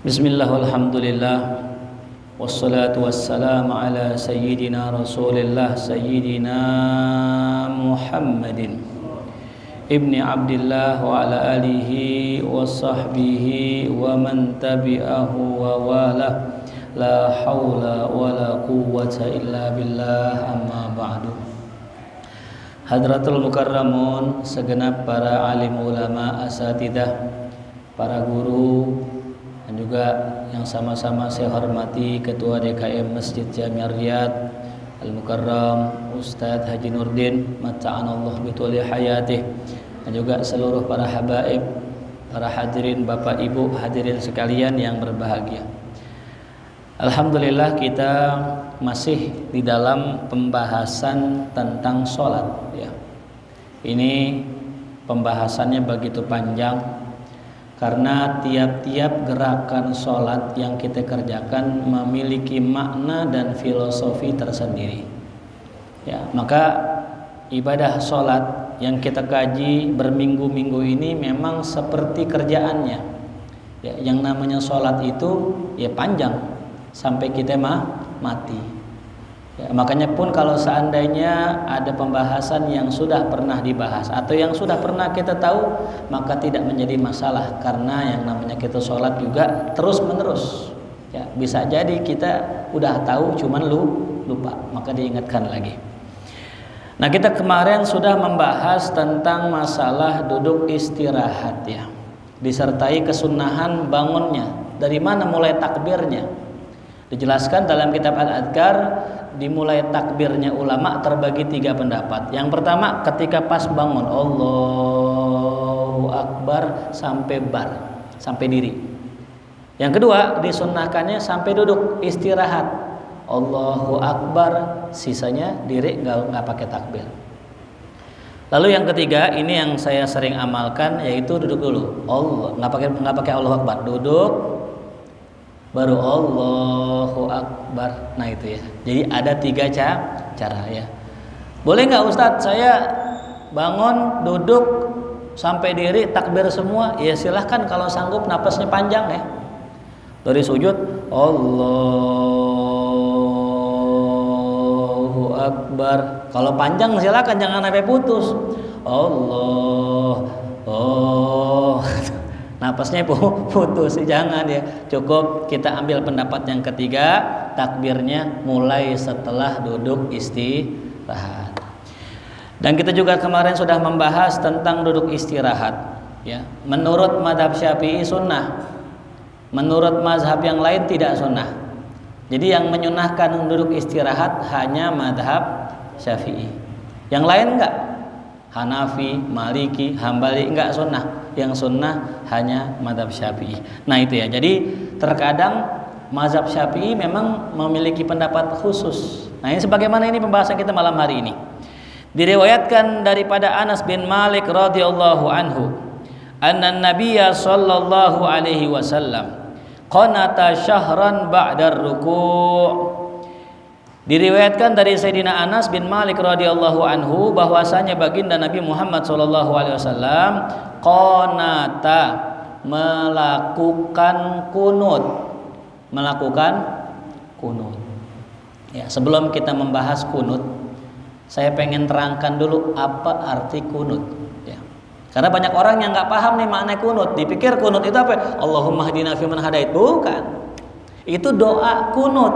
Bismillah walhamdulillah wassalatu wassalamu ala sayyidina rasulillah sayyidina Muhammadin ibni Abdillah wa ala alihi wa sahbihi wa man tabi'ahu wa wala la hawla wa la quwwata illa billah amma ba'du. Hadratul mukarramun, segenap para alim ulama asatidah, para guru, dan juga yang sama-sama saya hormati Ketua DKM Masjid Jami' Riyadh Al-Mukarram Ustadz Haji Nurdin mata'anallah bituli hayatih, dan juga seluruh para habaib, para hadirin Bapak Ibu, hadirin sekalian yang berbahagia. Alhamdulillah kita masih di dalam pembahasan tentang sholat ya. Ini pembahasannya begitu panjang karena tiap-tiap gerakan sholat yang kita kerjakan memiliki makna dan filosofi tersendiri ya. Maka ibadah sholat yang kita kaji berminggu-minggu ini memang seperti kerjaannya ya. Yang namanya sholat itu ya panjang sampai kita mati ya. Makanya pun kalau seandainya ada pembahasan yang sudah pernah dibahas atau yang sudah pernah kita tahu, maka tidak menjadi masalah, karena yang namanya kita sholat juga terus menerus ya. Bisa jadi kita udah tahu cuman lupa, maka diingatkan lagi. Nah, kita kemarin sudah membahas tentang masalah duduk istirahat ya, disertai kesunahan bangunnya, dari mana mulai takbirnya. Dijelaskan dalam kitab Al-Adhkar, dimulai takbirnya ulama terbagi 3 pendapat. Yang pertama ketika pas bangun, Allahu Akbar sampai sampai diri. Yang kedua disunnahkannya sampai duduk istirahat, Allahu Akbar, sisanya diri nggak pakai takbir. Lalu yang ketiga, ini yang saya sering amalkan, yaitu duduk dulu. Allah nggak pakai Allahu Akbar, duduk baru Allahu Akbar. Nah itu ya. Jadi ada 3 cara ya. Boleh nggak Ustadz saya bangun, duduk sampai diri, takbir semua? Ya silahkan kalau sanggup, napasnya panjang ya. Dari sujud Allahu Akbar. Kalau panjang silahkan, jangan sampai putus. Napasnya putus, jangan ya. Cukup kita ambil pendapat yang ketiga, takbirnya mulai setelah duduk istirahat. Dan kita juga kemarin sudah membahas tentang duduk istirahat ya. Menurut mazhab Syafi'i sunnah, menurut mazhab yang lain tidak sunnah. Jadi yang menyunahkan duduk istirahat hanya mazhab Syafi'i. Yang lain enggak, Hanafi, Maliki, Hambali enggak sunnah. Yang sunnah hanya mazhab Syafi'i. Nah itu ya. Jadi terkadang mazhab Syafi'i memang memiliki pendapat khusus. Nah ini sebagaimana ini pembahasan kita malam hari ini. Diriwayatkan daripada Anas bin Malik radhiyallahu anhu, anna Nabiyya sallallahu alaihi wasallam qanata syahran ba'da ruku'. Diriwayatkan dari Sayyidina Anas bin Malik radhiyallahu anhu bahwasanya baginda Nabi Muhammad sallallahu alaihi wasallam qanata, melakukan kunut. Ya, sebelum kita membahas kunut, saya pengen terangkan dulu apa arti kunut ya. Karena banyak orang yang nggak paham nih makna kunut. Dipikir kunut itu apa? Allahumma hdina fiman hadait. Bukan. Itu doa kunut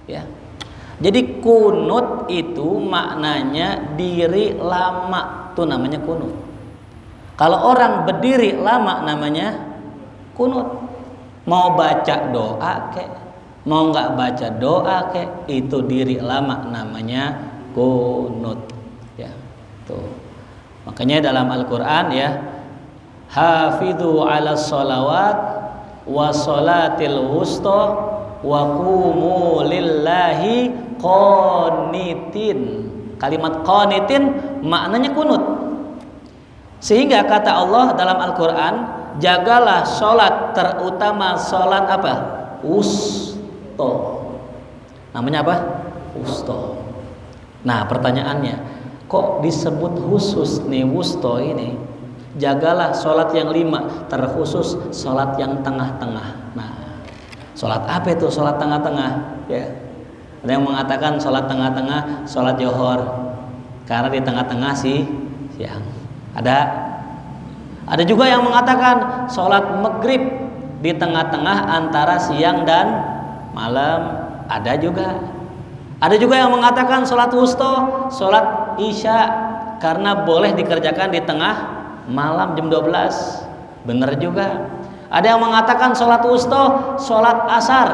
ya. Jadi kunut itu maknanya diri lama, itu namanya kunut. Kalau orang berdiri lama namanya kunut. Mau baca doa kek, mau nggak baca doa kek, itu diri lama namanya kunut ya. Tuh. Makanya dalam Al-Qur'an ya, hafidhu 'alas sholawat wa sholatil wusta wa qumu lillahi qanitin. Kalimat qanitin maknanya kunut. Sehingga kata Allah dalam Al-Qur'an, jagalah sholat, terutama sholat apa? Wusta. Namanya apa? Wusta. Nah pertanyaannya, kok disebut khusus nih wusta ini? Jagalah sholat yang 5, terkhusus sholat yang tengah-tengah. Nah, sholat apa itu sholat tengah-tengah? Ya, ada yang mengatakan sholat tengah-tengah, sholat Johor, karena di tengah-tengah siang. Ada juga yang mengatakan sholat maghrib di tengah-tengah antara siang dan malam. Ada juga yang mengatakan sholat wusta, sholat isya, karena boleh dikerjakan di tengah malam jam 12. Benar juga. Ada yang mengatakan sholat wusta, sholat asar,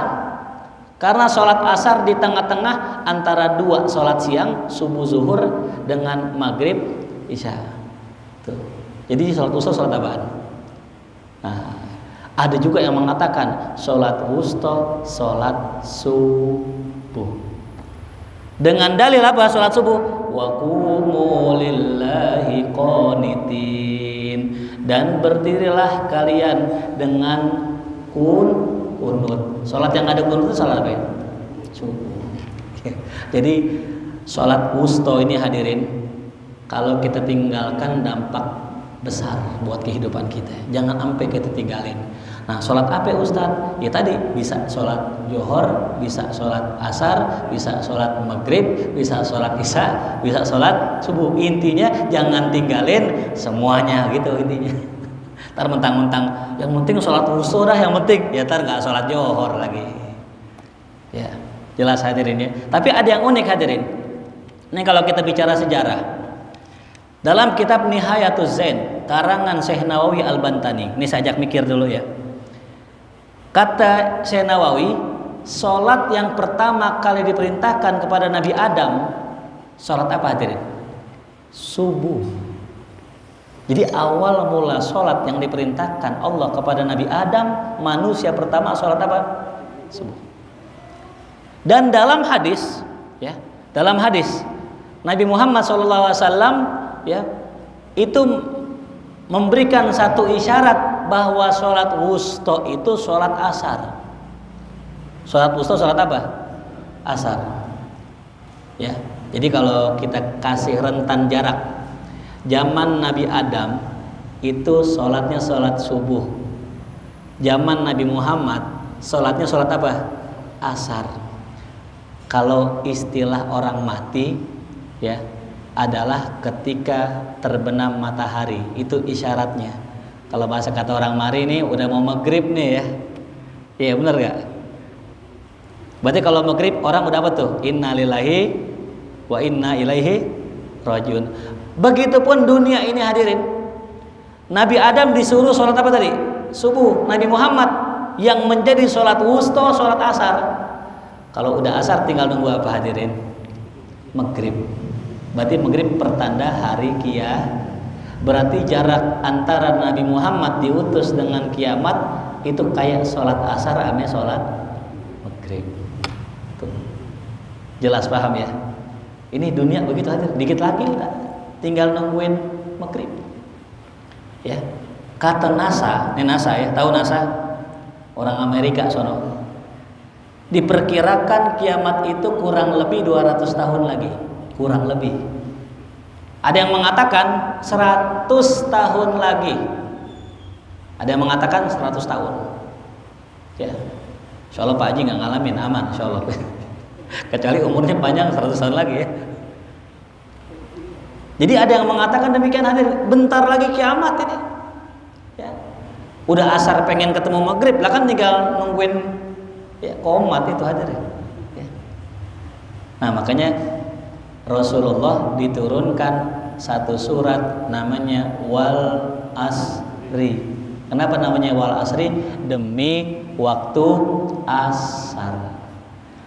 karena sholat asar di tengah-tengah antara 2 sholat siang, subuh zuhur dengan maghrib isya. Tuh. Jadi sholat wusta sholat apaan? Nah, ada juga yang mengatakan sholat wusta sholat subuh. Dengan dalil apa sholat subuh? Wa qumu lillahi qanitin, dan berdirilah kalian dengan kunut. Sholat yang ada kunut itu sholat apa ya? Subuh. Jadi sholat wusta ini hadirin, kalau kita tinggalkan dampak besar buat kehidupan kita. Jangan sampai kita tinggalin. Nah, sholat apa Ustaz? Ya tadi, bisa sholat Johor, bisa sholat asar, bisa sholat maghrib, bisa sholat isya, bisa sholat subuh. Intinya jangan tinggalin semuanya gitu intinya. Ntar mentang-mentang yang penting sholat wusta dah yang penting. Ya ntar nggak sholat Johor lagi. Ya, jelas hadirin ya. Tapi ada yang unik hadirin. Ini kalau kita bicara sejarah. Dalam kitab Nihayatuz Zain karangan Syekh Nawawi Al-Bantani, ini saya ajak mikir dulu ya. Kata Syekh Nawawi, sholat yang pertama kali diperintahkan kepada Nabi Adam, sholat apa hadirin? Subuh. Jadi awal mula sholat yang diperintahkan Allah kepada Nabi Adam, manusia pertama, sholat apa? Subuh. Dan dalam hadis, ya, dalam hadis Nabi Muhammad SAW ya, itu memberikan satu isyarat bahwa sholat wusta itu sholat asar. Sholat wusta sholat apa? Asar. Ya, jadi kalau kita kasih rentan jarak, zaman Nabi Adam itu sholatnya sholat subuh. Zaman Nabi Muhammad sholatnya sholat apa? Asar. Kalau istilah orang mati, ya, adalah ketika terbenam matahari, itu isyaratnya. Kalau bahasa kata orang mari ini udah mau maghrib nih ya. Iya benar gak? Berarti kalau maghrib orang udah apa tuh? Inna lillahi wa inna ilaihi rajiun. Begitupun dunia ini hadirin. Nabi Adam disuruh sholat apa tadi? Subuh. Nabi Muhammad yang menjadi sholat wusta, sholat asar. Kalau udah asar tinggal nunggu apa hadirin? Maghrib. Berarti maghrib pertanda hari kiamat. Berarti jarak antara Nabi Muhammad diutus dengan kiamat itu kayak sholat asar ame sholat maghrib. Tuh. Jelas paham ya? Ini dunia begitu hadir. Dikit lagi udah tinggal nungguin maghrib. Ya. Kata NASA, ini NASA ya, tahu NASA? Orang Amerika sono. Diperkirakan kiamat itu kurang lebih 200 tahun lagi. Kurang lebih. Ada yang mengatakan 100 tahun lagi. Ada yang mengatakan 100 tahun. Ya. Insyaallah Pak Haji nggak ngalamin, aman insyaallah. Kecuali umurnya panjang 100 tahun lagi ya. Jadi ada yang mengatakan demikian hadir, bentar lagi kiamat ini. Ya. Udah asar pengen ketemu maghrib, lah kan tinggal nungguin ya qomat itu hadir. Ya. Nah, makanya Rasulullah diturunkan satu surat namanya Wal Asri. Kenapa namanya Wal Asri? Demi waktu asar.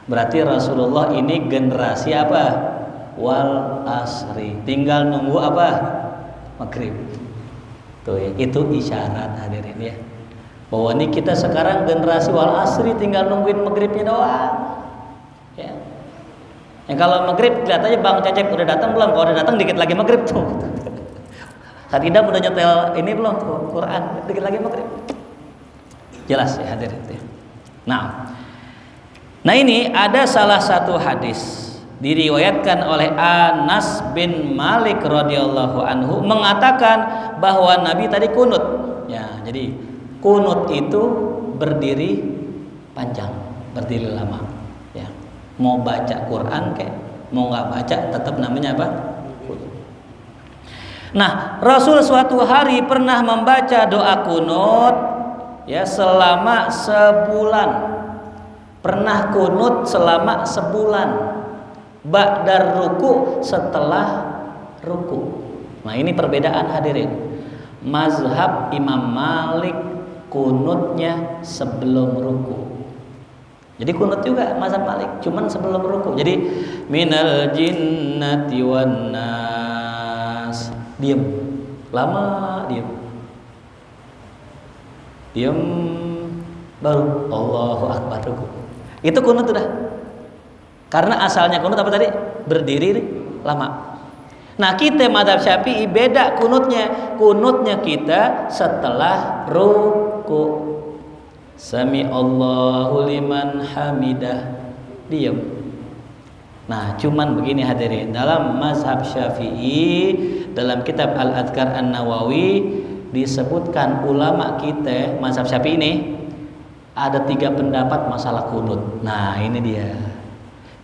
Berarti Rasulullah ini generasi apa? Wal Asri. Tinggal nunggu apa? Maghrib. Tuh ya, itu isyarat hadirin ya. Bahwa ini kita sekarang generasi Wal Asri, tinggal nungguin maghribnya doang. Ya. Yang kalau maghrib lihat aja Bang Cecep udah datang belum? Kalau udah datang dikit lagi maghrib tuh. Kak Idam udah nyetel ini belum tuh Quran? Dikit lagi maghrib. Jelas ya hadirin. Nah ini ada salah satu hadis diriwayatkan oleh Anas bin Malik radhiyallahu anhu mengatakan bahwa Nabi tadi kunut. Ya, jadi kunut itu berdiri panjang, berdiri lama. Ya, mau baca Quran kayak mau nggak baca tetap namanya apa? Kunut. Nah, Rasul suatu hari pernah membaca doa kunut ya selama sebulan. Pernah kunut selama sebulan. Ba'dar ruku, setelah ruku. Nah, ini perbedaan hadirin. Mazhab Imam Malik kunutnya sebelum ruku. Jadi kunut juga mazhab Malik, cuman sebelum ruku. Jadi minal jinnati wan nas. Diam. Lama diam. Diam baru Allahu Akbar ruku. Itu kunut udah. Karena asalnya kunut apa tadi? Berdiri lama. Nah, kita mazhab Syafi'i beda kunutnya. Kunutnya kita setelah ruku. Sami Allahu liman hamidah. Diam. Nah, cuman begini hadirin, dalam mazhab Syafi'i, dalam kitab Al-Adhkar An-Nawawi disebutkan ulama kita mazhab Syafi'i ini ada 3 pendapat masalah kunut. Nah, ini dia.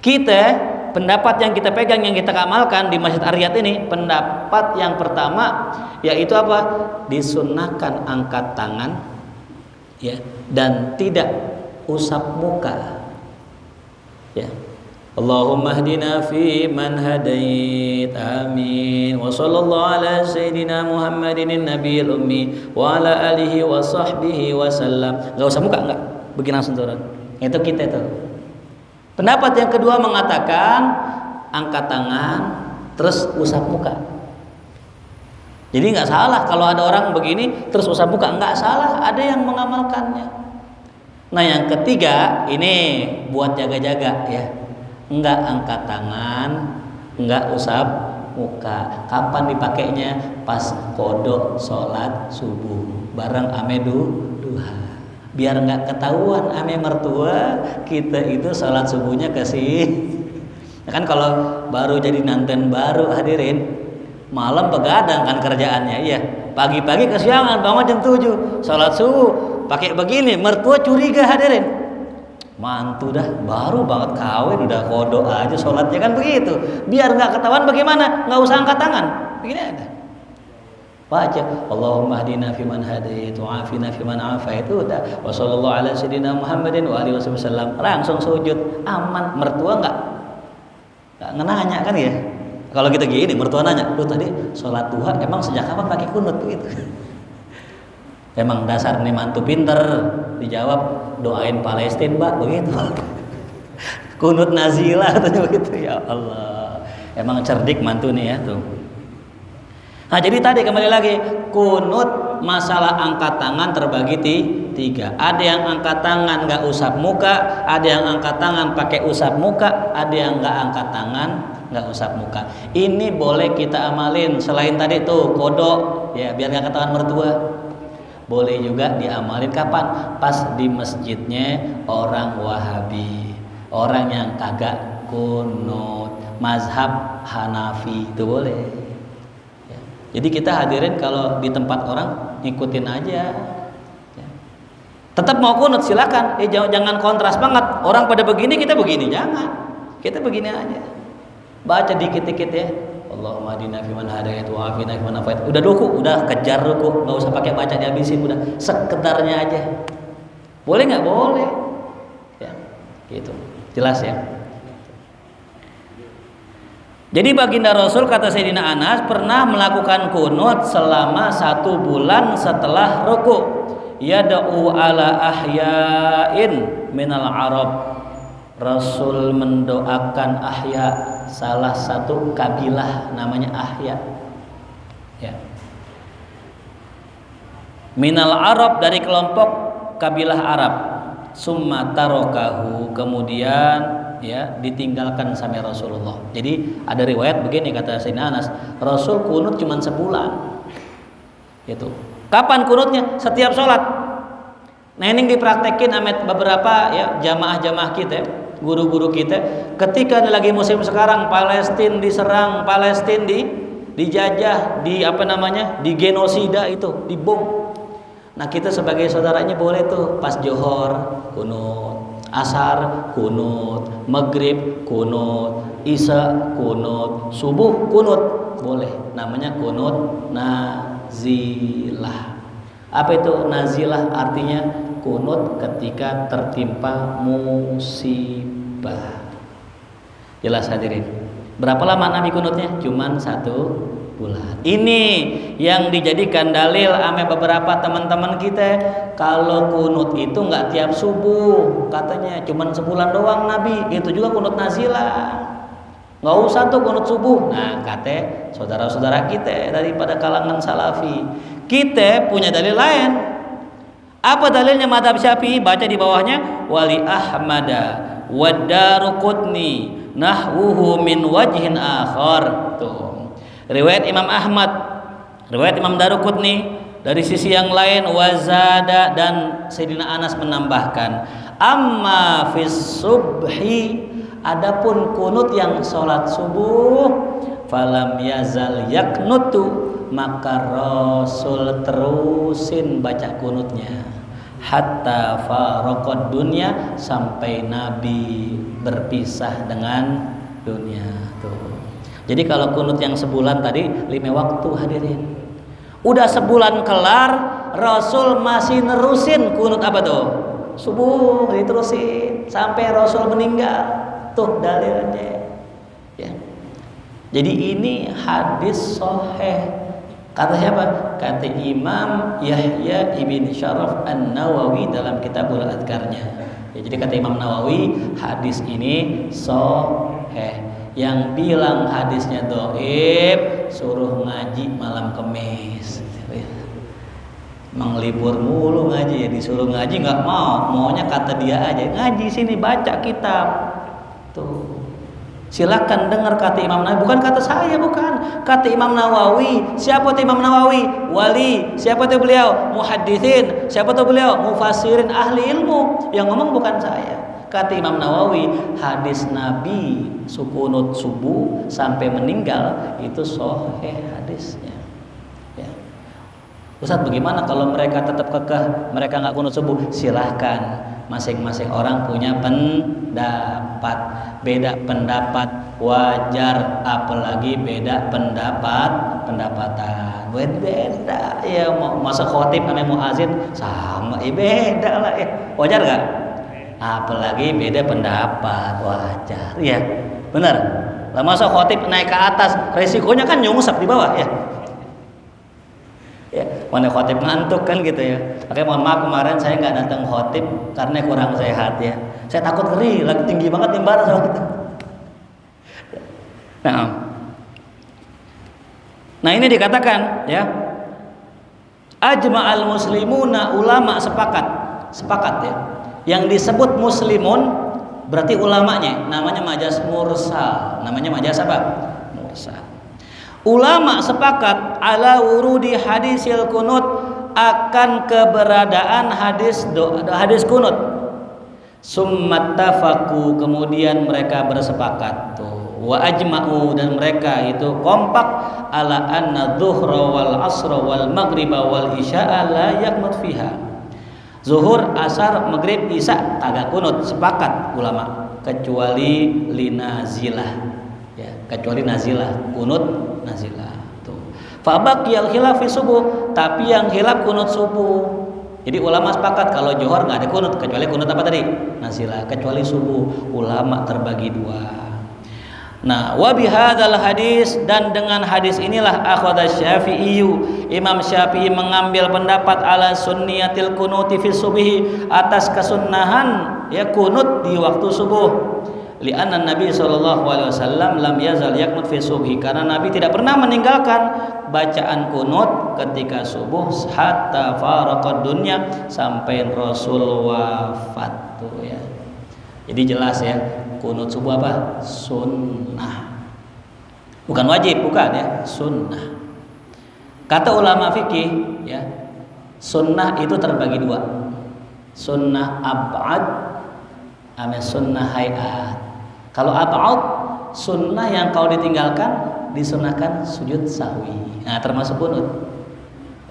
Kita pendapat yang kita pegang, yang kita amalkan di Masjid Ar-Riyadh ini, pendapat yang pertama yaitu apa? Disunnahkan angkat tangan ya, dan tidak usap muka. Ya. Allahumma hdina fi man hadait, amin. Wa sallallahu ala sayyidina Muhammadin nabiyil ummi wa ala alihi wa sahbihi wa sallam. Enggak usah muka, enggak. Begini langsung turun. Itu kita itu. Pendapat yang kedua mengatakan angkat tangan terus usap muka. Jadi nggak salah kalau ada orang begini terus usap muka, nggak salah, ada yang mengamalkannya. Nah, yang ketiga ini buat jaga-jaga ya, nggak angkat tangan, nggak usap muka. Kapan dipakainya? Pas kodok sholat subuh bareng amedu duha. Biar nggak ketahuan ame mertua kita itu sholat subuhnya kasih. Kan kalau baru jadi nanten baru hadirin, malam begadang kan kerjaannya, iya. Pagi-pagi kesiangan bangun jam 7 sholat subuh pakai begini, mertua curiga hadirin. Mantu dah baru banget kawin udah kodok aja sholatnya kan begitu. Biar nggak ketahuan bagaimana? Nggak usah angkat tangan. Begini ada. Baca Allahumma hdina fiman hadait wa afina fiman afait, udah wa sallallahu ala sayyidina Muhammadin wa alihi wasallam, langsung sujud, aman. Mertua enggak nanya kan ya, kalau kita gini mertua nanya, lu tadi sholat duha emang sejak kapan pakai kunut gitu. Emang dasar nih mantu pinter, dijawab doain Palestina mbak begitu. Kunut nazilah katanya begitu. Ya Allah, emang cerdik mantu nih ya tuh. Nah, jadi tadi kembali lagi, kunut masalah angkat tangan terbagi 3. Ada yang angkat tangan nggak usap muka, ada yang angkat tangan pakai usap muka, ada yang nggak angkat tangan nggak usap muka. Ini boleh kita amalin. Selain tadi tuh kodok ya, biar nggak ketahuan mertua. Boleh juga diamalin kapan? Pas di masjidnya orang Wahabi, orang yang kagak kunut, mazhab Hanafi, itu boleh. Jadi kita hadirin kalau di tempat orang ngikutin aja. Ya. Tetap mau kunut silakan. Jangan kontras banget. Orang pada begini kita begini, jangan. Kita begini aja. Baca dikit-dikit ya. Allahumma hdina fiman hadait wa afina fiman afait. Udah ruku, udah kejar ruku, enggak usah pakai baca dihabisin, udah sekedarnya aja. Boleh nggak? Boleh. Ya, gitu. Jelas ya. Jadi baginda Rasul, kata Sayyidina Anas, pernah melakukan kunut selama 1 bulan setelah ruku. Yada'u ala ahya'in minal Arab. Rasul mendoakan ahya, salah satu kabilah namanya ahya. Ya. Minal Arab, dari kelompok kabilah Arab. Summa tarokahu, kemudian ya ditinggalkan sama Rasulullah. Jadi ada riwayat begini, kata Sayyidina Anas, Rasul kunut cuma sebulan. Itu. Kapan kunutnya? Setiap sholat. Nah, ini dipraktekin sama beberapa ya jamaah-jamaah kita. guru-guru kita, ketika lagi musim sekarang Palestina diserang, Palestina dijajah, di genosida itu, dibom. Nah, kita sebagai saudaranya boleh tuh pas johor kunut, asar kunut, maghrib kunut, isya kunut, subuh kunut, boleh. Namanya kunut nazilah. Apa itu nazilah? Artinya kunut ketika tertimpa musibah. Jelas hadirin. Berapa lama Nabi kunutnya? Cuman 1 bulan. Ini yang dijadikan dalil ame beberapa teman-teman kita. Kalau kunut itu nggak tiap subuh, katanya cuman sebulan doang Nabi. Itu juga kunut nazilah. Nggak usah tuh kunut subuh. Nah, kata saudara-saudara kita daripada kalangan salafi, kita punya dalil lain. Apa dalilnya madhab Syafi'i? Baca di bawahnya, wali Ahmada wad-Daruqutni nahwuhu min wajhin akhar. Tuh, riwayat Imam Ahmad, riwayat Imam Daruqutni dari sisi yang lain, wazada, dan Sayyidina Anas menambahkan, amma fis subhi, adapun kunut yang sholat subuh, falam yazal yaknutu, maka Rasul terusin baca kunutnya hatta faraqad dunya, sampai Nabi berpisah dengan dunia. Tuh. Jadi kalau kunut yang sebulan tadi 5 waktu hadirin. Udah sebulan kelar, Rasul masih nerusin kunut apa tuh? Subuh diterusin sampai Rasul meninggal. Tuh dalilnya. Ya. Jadi ini hadis sahih. Kata siapa? Kata Imam Yahya ibn Syaraf An-Nawawi dalam Kitabul Adhkarnya. Ya, jadi kata Imam Nawawi, hadis ini sahih. Yang bilang hadisnya dhaif suruh ngaji malam Kamis. Menglibur mulu ngaji, ya disuruh ngaji nggak mau, maunya kata dia aja ngaji sini baca kitab. Tuh. Silakan dengar kata Imam Nawawi, bukan kata saya, bukan. Kata Imam Nawawi. Siapa itu Imam Nawawi? Wali. Siapa itu beliau? Muhadditsin. Siapa itu beliau? Mufassirin, ahli ilmu. Yang ngomong bukan saya. Kata Imam Nawawi, hadis Nabi sukunut subuh sampai meninggal itu sahih hadisnya. Ya. Ustaz, bagaimana kalau mereka tetap kekeh, mereka nggak kunut subuh? Silahkan. Masing-masing orang punya pendapat. Beda pendapat wajar, apalagi beda pendapatan. Beda ya, masa khotib sama muazin sama, beda lah ya. Wajar gak? Apalagi beda pendapat, wajar ya. Benar. Lah masa khotib naik ke atas, resikonya kan nyungsep di bawah ya. Ya, mana khotib ngantuk kan gitu ya. Oke, mohon maaf kemarin saya nggak datang khotib karena kurang sehat ya. Saya takut ngeri, lagi tinggi banget mimbar soal gitu. Nah ini dikatakan ya, ajma'al muslimuna, ulama sepakat ya. Yang disebut muslimun berarti ulamanya, namanya majas mursal. Namanya majas apa? Mursal. Ulama sepakat ala wurudi hadisil kunut, akan keberadaan hadis kunut. Summattafaku, kemudian mereka bersepakat tuh, wa ajma'u, dan mereka itu kompak ala anna dhuhra wal asra wal maghriba wal isya'a la yaknut fiha. Zuhur, asar, maghrib, isya kagak kunut, sepakat ulama, kecuali linazilah. Ya, kecuali nazilah, kunut nazilah tuh. Fa baqiyal khilaf fi subuh, tapi yang khilaf kunut subuh. Jadi ulama sepakat kalau johor nggak ada kunut, kecuali kunut apa tadi? Nazilah, kecuali subuh. Ulama terbagi 2. Nah, wa bihadzal hadis, dan dengan hadis inilah akhadha Syafi'i, Imam Syafi'i mengambil pendapat ala sunniyatil kunuti fi subhi, atas kesunnahan ya kunut di waktu subuh. Li'anna Nabi SAW lam yazal yaknut fi subhi, karena Nabi tidak pernah meninggalkan bacaan kunut ketika subuh hatta faraqad dunya, sampai Rasul wafat tuh ya. Jadi jelas ya, kunut subuh apa? Sunnah. Bukan wajib, bukan ya, sunnah. Kata ulama fikih ya, sunnah itu terbagi 2. Sunnah ab'ad, ame sunnah hayat. Kalau ab'ad sunnah yang kalau ditinggalkan disunahkan sujud sahwi. Nah, termasuk kunut.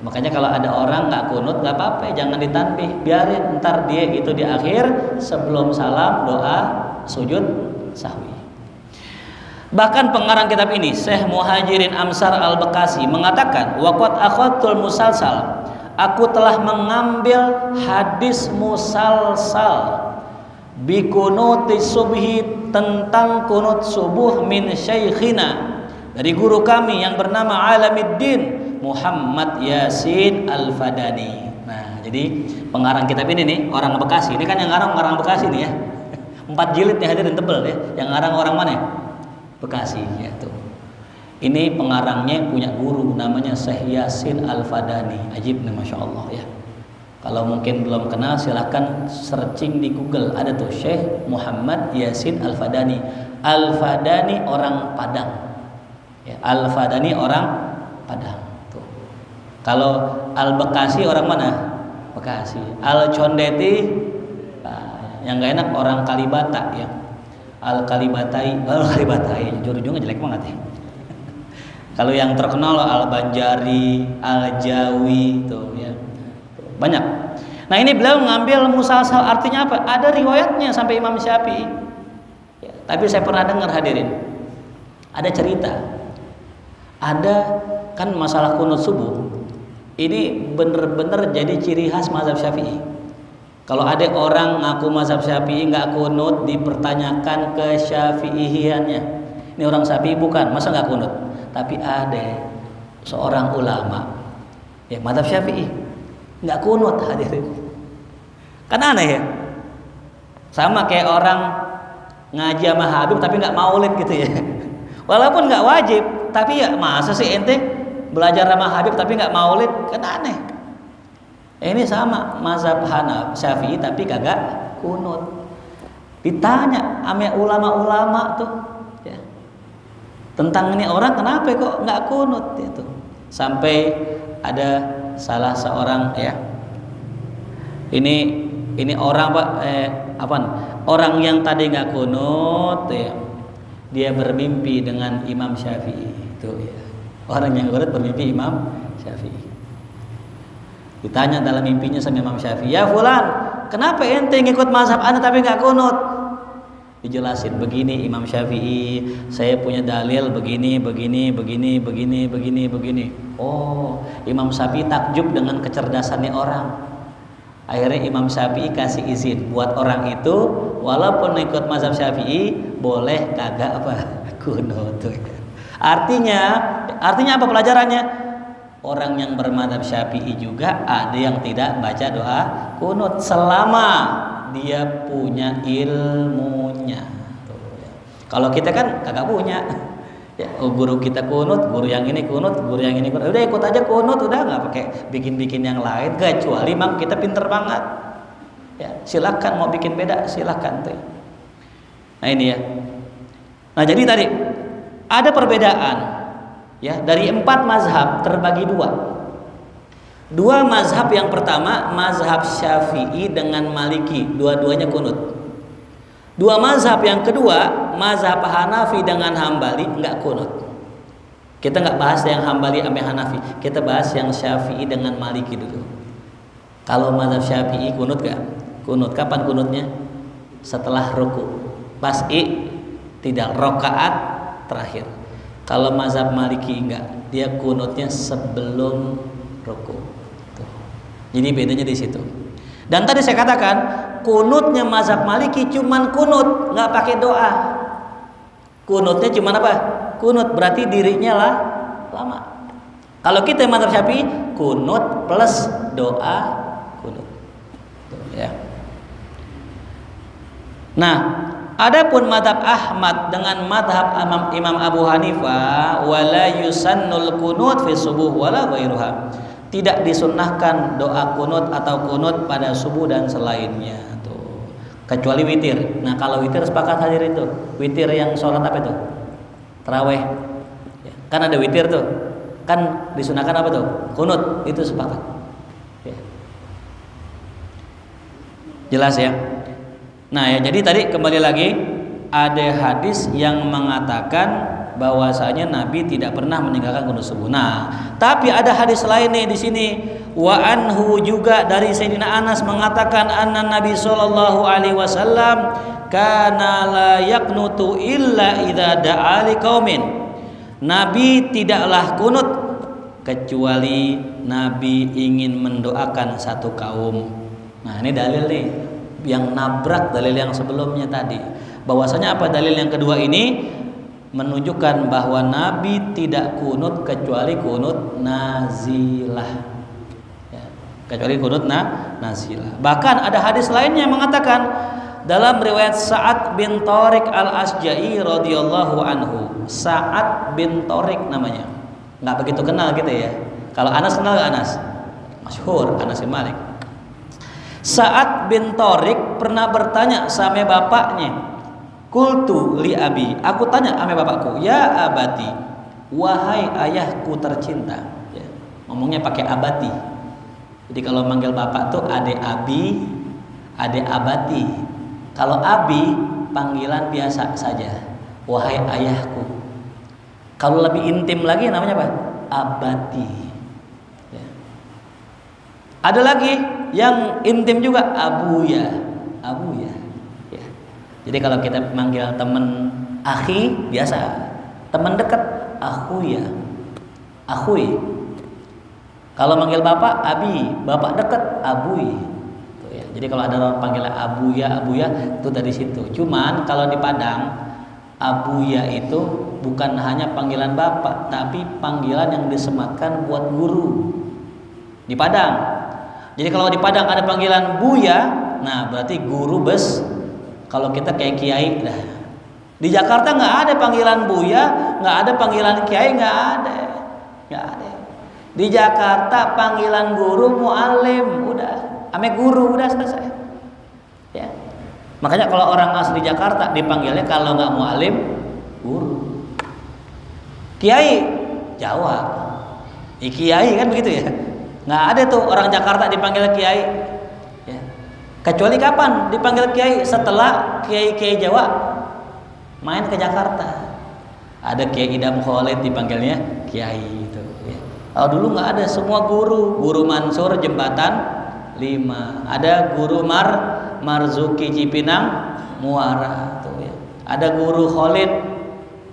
Makanya kalau ada orang nggak kunut nggak apa-apa, jangan ditanbih, biarin ntar dia itu di akhir sebelum salam doa sujud sahwi. Bahkan pengarang kitab ini Syekh Muhajirin Amsar Al-Bekasi mengatakan waqad akhadtul musalsal, aku telah mengambil hadis musalsal bi kunuti subhi, tentang kunut subuh min syaikhina, dari guru kami yang bernama Alamiddin Muhammad Yasin Al-Fadani. Nah, jadi pengarang kitab ini nih orang Bekasi. Ini kan yang ngarang orang Bekasi nih ya. 4 jilid nih, hadirin tebel ya. Yang ngarang orang mana? Bekasi ya tuh. Ini pengarangnya punya guru namanya Syekh Yasin Al-Fadani. Ajib nih, Masya Allah ya. Kalau mungkin belum kenal silahkan searching di Google, ada tuh Syekh Muhammad Yasin Al-Fadani. Al-Fadani orang Padang ya, Al-Fadani orang Padang. Kalau Al-Bekasi orang mana? Bekasi. Al-Condeti yang gak enak orang Kalibata ya. Al-Kalibatai, jujur-jujurnya jelek banget ya. Kalau yang terkenal Al-Banjari, Al-Jawi tuh ya. Banyak. Nah, ini beliau ngambil musalsal, artinya apa? Ada riwayatnya sampai Imam Syafi'i. Ya, tapi saya pernah dengar hadirin. Ada cerita. Ada kan masalah kunut subuh. Ini bener-bener jadi ciri khas mazhab Syafi'i. Kalau ada orang ngaku mazhab Syafi'i nggak kunut, dipertanyakan ke Syafi'ihiannya. Ini orang Syafi'i bukan, masa nggak kunut? Tapi ada seorang ulama, ya mazhab Syafi'i nggak kunut hadirin. Kan aneh ya. Sama kayak orang ngaji sama Habib tapi nggak maulid gitu ya. Walaupun nggak wajib, tapi ya masa sih ente belajar sama Habib tapi nggak maulid, kan aneh. Ini sama mazhab Hanafi Syafi'i tapi kagak kunut. Ditanya sama ulama-ulama tuh ya, tentang ini orang kenapa kok nggak kunut itu. Sampai ada salah seorang ya, ini orang orang yang tadi nggak kunut ya, dia bermimpi dengan Imam Syafi'i itu ya. Orang yang kunut bermimpi Imam Syafi'i. Ditanya dalam mimpinya sama Imam Syafi'i, ya fulan, kenapa ente ngikut mazhab anda tapi nggak kunut? Dijelasin begini Imam Syafi'i, saya punya dalil begini. Oh, Imam Syafi'i takjub dengan kecerdasannya orang. Akhirnya Imam Syafi'i kasih izin buat orang itu walaupun ikut mazhab Syafi'i boleh kagak kunut. Artinya apa pelajarannya? Orang yang bermadzhab Syafi'i juga ada yang tidak baca doa kunut selama dia punya ilmunya. Tuh, ya. Kalau kita kan kagak punya. Ya, guru kita kunut, guru yang ini kunut, guru yang ini kunut. Udah ikut aja kunut, udah nggak pakai bikin-bikin yang lain. Kecuali memang kita pinter banget. Ya, silakan mau bikin beda, silakan tuh. Nah ini ya. Nah jadi tadi ada perbedaan ya, dari 4 mazhab terbagi 2 mazhab. Yang pertama mazhab Syafi'i dengan Maliki, dua-duanya kunut. 2 mazhab yang kedua mazhab Hanafi dengan Hambali nggak kunut. Kita nggak bahas yang Hambali sampai Hanafi, kita bahas yang Syafi'i dengan Maliki dulu. Kalau mazhab Syafi'i kunut nggak? Kunut. Kapan kunutnya? Setelah ruku, pas tidak rokaat terakhir. Kalau mazhab Maliki enggak, dia kunutnya sebelum ruku. Jadi bedanya di situ. Dan tadi saya katakan kunutnya mazhab Maliki cuman kunut, nggak pakai doa. Kunutnya cuman apa? Kunut, berarti dirinya lah lama. Kalau kita mazhab Syafi'i kunut plus doa kunut. Tuh, ya. Nah, adapun mazhab Ahmad dengan mazhab Imam Abu Hanifah, wala yusannul kunut fi subuh wala ghairuha. Tidak disunnahkan doa kunut atau kunut pada subuh dan selainnya tuh. Kecuali witir. Nah, kalau witir sepakat hadir itu. Witir yang sholat apa itu? Tarawih. Ya, kan ada witir tuh. Kan disunahkan apa tuh? Kunut, itu sepakat. Ya. Jelas ya? Nah ya, jadi tadi kembali lagi ada hadis yang mengatakan bahwasanya Nabi tidak pernah meninggalkan kunut subuh. Nah, tapi ada hadis lain nih di sini. Wa anhu, juga dari Sayyidina Anas mengatakan anna Nabi sallallahu alaihi wasallam kana la yaqnutu illa idza da'a liqaumin. Nabi tidaklah kunut kecuali Nabi ingin mendoakan satu kaum. Nah, ini dalil nih yang nabrak dalil yang sebelumnya tadi. Bahwasanya apa dalil yang kedua ini? Menunjukkan bahwa Nabi tidak kunut kecuali kunut nazilah, ya, kecuali kunut nazilah. Bahkan ada hadis lainnya yang mengatakan dalam riwayat Sa'ad bin Tariq al-Asja'i radhiyallahu anhu. Sa'ad bin Tariq namanya, nggak begitu kenal gitu ya. Kalau Anas kenal nggak Anas? Masyhur, Anas bin Malik. Sa'ad bin Tariq pernah bertanya sama bapaknya. Qultu li abi, aku tanya sama bapakku, ya abati, wahai ayahku tercinta. Ya, ngomongnya pakai abati. Jadi kalau manggil bapak tuh ade abi, ade abati. Kalau abi panggilan biasa saja, wahai ayahku. Kalau lebih intim lagi namanya apa? Abati. Ya. Ada lagi yang intim juga, abuya, abuya. Jadi kalau kita manggil teman akhi biasa, teman dekat akhuya, akhui. Kalau manggil bapak abi, bapak dekat abui. Tuh ya. Jadi kalau ada orang panggil abuya, abuya itu dari situ. Cuman kalau di Padang, abuya itu bukan hanya panggilan bapak, tapi panggilan yang disematkan buat guru. Di Padang. Jadi kalau di Padang ada panggilan buya, nah berarti guru bes. Kalau kita kayak kiai dah. Di Jakarta nggak ada panggilan buya, nggak ada panggilan kiai, nggak ada. Di Jakarta panggilan guru muallim, udah, ame guru udah selesai. Ya. Makanya kalau orang asli Jakarta dipanggilnya kalau nggak muallim, guru. Kiai Jawa, kiai kan begitu ya. Nggak ada tuh orang Jakarta dipanggil kiai. Kecuali kapan dipanggil kiai? Setelah kiai-kiai Jawa main ke Jakarta. Ada Kiai Idam Khalid dipanggilnya kiai itu. Ya. Oh, dulu nggak ada, semua guru. Guru Mansur Jembatan 5. Ada guru Marzuki Cipinang Muara. Tuh, ya. Ada guru Khalid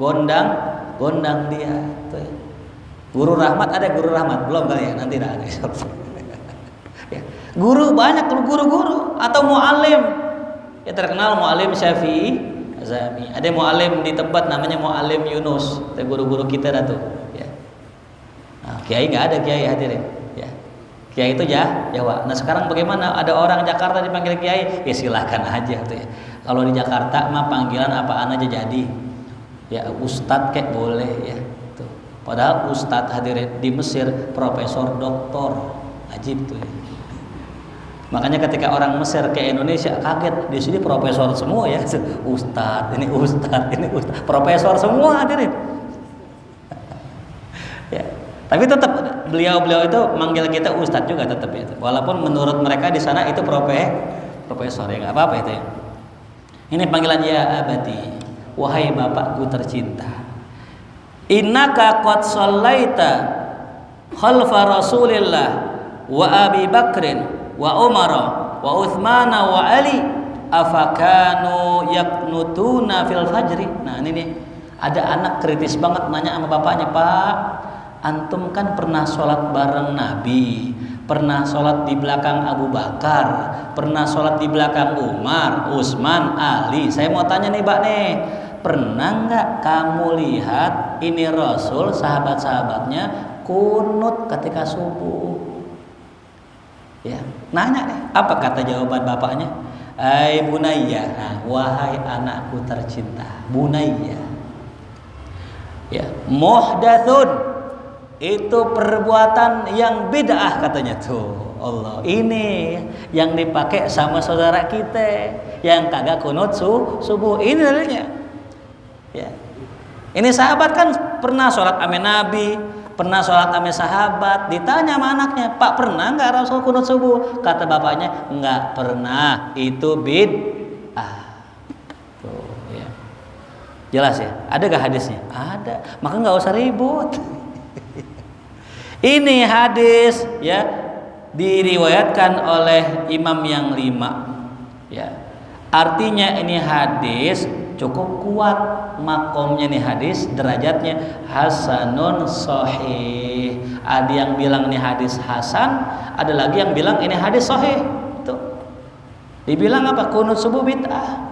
Gondang dia. Tuh, ya. Guru Rahmat, ada guru Rahmat belum kali ya? Nanti dah ada. Ya. Guru banyak, guru-guru atau muallim. Ya terkenal muallim Syafi'i Azami. Ada muallim di tempat namanya muallim Yunus. Itu guru-guru kita dah tuh. Ya. Nah, kiai nggak ada kiai hadirin. Ya. Kiai itu Jawa. Nah sekarang bagaimana? Ada orang Jakarta dipanggil kiai? Ya silahkan aja tuh ya. Kalau di Jakarta mah panggilan apaan aja jadi. Ya ustadz kayak boleh ya. Tuh. Padahal ustadz hadirin di Mesir profesor doktor. Ajib tuh ya. Makanya ketika orang Mesir ke Indonesia kaget, di sini profesor semua ya, ustadz, ini profesor semua hadirin. Ya. Tapi tetap beliau itu manggil kita ustadz juga tetap itu. Walaupun menurut mereka di sana itu profesor ya nggak apa-apa itu ya. Ini panggilan ya abadi, wahai bapakku tercinta. Innaka qad shallaita khalfa Rasulillah wa Abi Bakrin wa Umar wa Utsman wa Ali afakanu yaqnutuna fil fajri. Nah ini nih ada anak kritis banget nanya sama bapaknya, Pak, antum kan pernah sholat bareng Nabi, pernah sholat di belakang Abu Bakar, pernah sholat di belakang Umar, Utsman, Ali. Saya mau tanya nih Pak nih, pernah nggak kamu lihat ini Rasul sahabat-sahabatnya kunut ketika subuh? Ya, nanya deh, apa kata jawaban bapaknya? Ai bunayya, nah, wahai anakku tercinta, bunayya. Ya, muhdatsun itu perbuatan yang bid'ah katanya tuh. Allah, ini yang dipakai sama saudara kita yang kagak kunut subuh. Ini dalilnya. Ya. Ini sahabat kan pernah sholat ame Nabi, pernah sholat ame sahabat. Ditanya sama anaknya, Pak pernah nggak Rasul kunut subuh? Kata bapaknya, nggak pernah. Itu bid'ah. Tuh ya. Jelas ya? Ada gak hadisnya? Ada. Maka nggak usah ribut. Ini hadis ya diriwayatkan oleh imam yang 5 ya. Artinya ini hadis cukup kuat makomnya nih hadis, derajatnya hasanun sahih. Ada yang bilang ini hadis hasan, ada lagi yang bilang ini hadis sahih. Tuh. Dibilang apa? Kunut subuh bid'ah.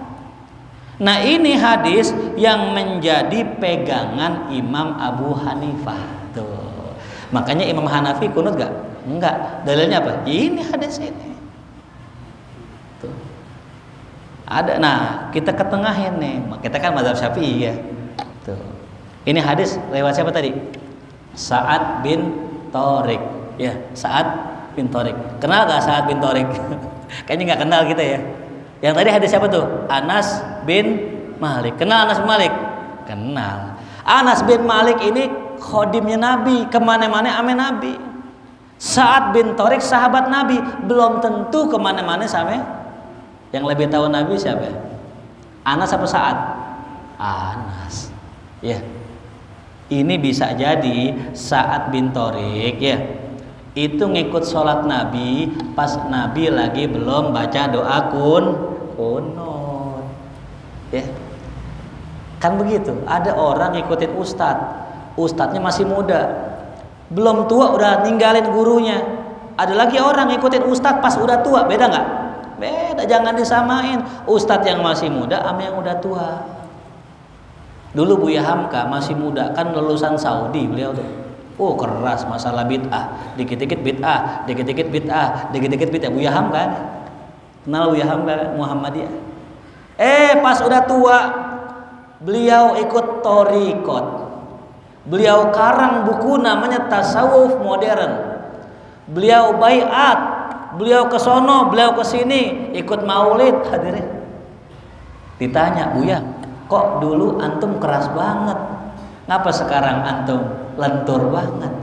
Nah, ini hadis yang menjadi pegangan Imam Abu Hanifah. Tuh. Makanya Imam Hanafi kunut gak? Enggak. Dalilnya apa? Ini hadis ini. Tuh. Ada. Nah, kita ketengahin nih. Kita kan mazhab Syafi'i ya. Tuh. Ini hadis lewat siapa tadi? Sa'ad bin Thoriq. Ya, Sa'ad bin Thoriq. Kenal gak Sa'ad bin Thoriq? Kayaknya nggak kenal kita ya. Yang tadi hadis siapa tuh? Anas bin Malik. Kenal Anas bin Malik? Kenal. Anas bin Malik ini khodimnya Nabi, kemana-mana ame Nabi. Sa'ad bin Thoriq sahabat Nabi, belum tentu kemana-mana sama. Yang lebih tahu Nabi siapa? Anas apa Sa'ad? Anas. Ya. Ini bisa jadi Sa'ad bin Thoriq ya. Itu ngikut sholat Nabi pas Nabi lagi belum baca doa kunut ya. Kan begitu. Ada orang ngikutin ustadznya masih muda, belum tua udah ninggalin gurunya. Ada lagi orang ngikutin ustadz pas udah tua. Beda nggak? Beda. Jangan disamain ustadz yang masih muda sama yang udah tua. Dulu Buya Hamka masih muda, kan lulusan Saudi beliau tuh. Oh, keras masalah bid'ah, dikit-dikit bid'ah, dikit-dikit bid'ah, dikit-dikit bid'ah. Buya Hamka, kenal Buya Hamka Muhammadiyah. Pas udah tua, beliau ikut thariqat. Beliau karang buku namanya Tasawuf Modern. Beliau baiat, beliau ke sono, beliau ke sini, ikut maulid, hadirin. Ditanya, Buya, kok dulu antum keras banget? Ngapa sekarang antum lentur banget?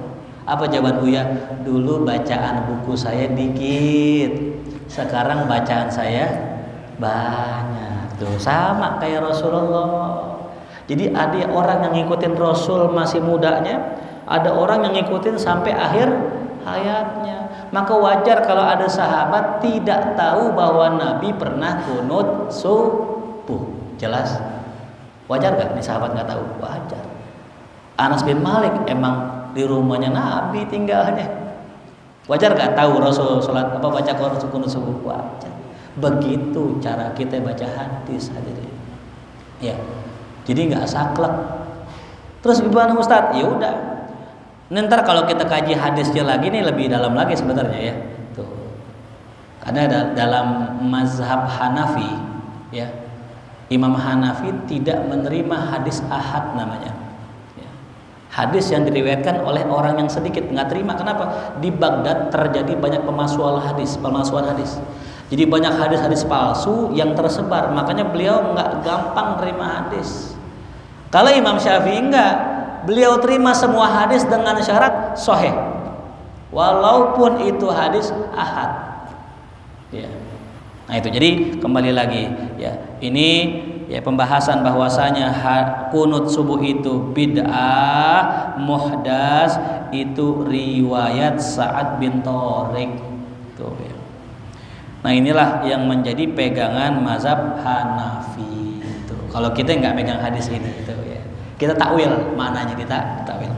Apa jawaban Buya? Dulu bacaan buku saya dikit, sekarang bacaan saya banyak. Tuh sama kayak Rasulullah. Jadi ada orang yang ngikutin Rasul masih mudanya, ada orang yang ngikutin sampai akhir hayatnya. Maka wajar kalau ada sahabat tidak tahu bahwa Nabi pernah kunut subuh. Jelas? Wajar gak nih sahabat nggak tahu? Wajar. Anas bin Malik emang di rumahnya Nabi tinggalnya. Wajar gak tahu Rasul sholat apa baca kunut subuh? Wajar. Begitu cara kita baca hadis hadirin. Ya. Jadi nggak saklek. Terus gimana Ustaz? Ya udah. Ntar kalau kita kaji hadisnya lagi nih lebih dalam lagi sebenarnya ya. Tuh. Karena dalam mazhab Hanafi ya. Imam Hanafi tidak menerima hadis ahad namanya. Hadis yang diriwayatkan oleh orang yang sedikit nggak terima. Kenapa? Di Baghdad terjadi banyak pemalsuan hadis. Jadi banyak hadis-hadis palsu yang tersebar. Makanya beliau nggak gampang terima hadis. Kalau Imam Syafi'i enggak, beliau terima semua hadis dengan syarat sahih, walaupun itu hadis ahad. Ya. Nah itu jadi kembali lagi ya. Ini ya pembahasan bahwasanya kunut subuh itu bid'ah muhdas, itu riwayat Sa'ad bin Thoriq tuh ya. Nah inilah yang menjadi pegangan mazhab Hanafi itu. Kalau kita nggak pegang hadis ini itu ya, kita takwil maknanya, kita takwil.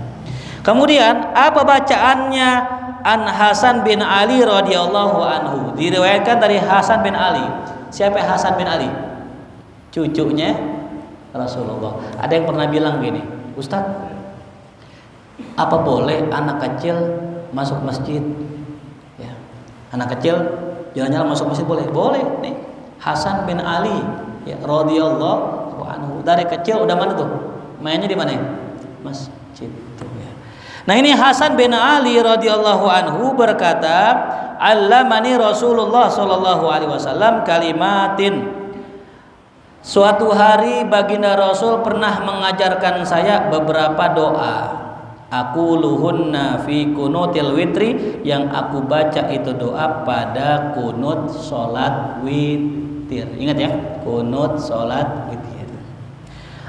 Kemudian apa bacaannya? An Hasan bin Ali radhiyallahu anhu, diriwayatkan dari Hasan bin Ali. Siapa Hasan bin Ali? Cucunya Rasulullah. Ada yang pernah bilang gini, Ustaz, apa boleh anak kecil masuk masjid? Ya. Anak kecil jalan-jalan masuk masjid boleh? Boleh. Nih, Hasan bin Ali ya radhiyallahu anhu, dari kecil udah mana tuh? Mainnya di mana? Masjid tuh ya. Nah ini Hasan bin Ali radhiyallahu anhu berkata, "Allamani Rasulullah sallallahu alaihi wasallam kalimatin." Suatu hari baginda Rasul pernah mengajarkan saya beberapa doa. Aku luhunna fi kunutil witri, yang aku baca itu doa pada kunut salat witir. witir. Ingat ya, kunut salat witir.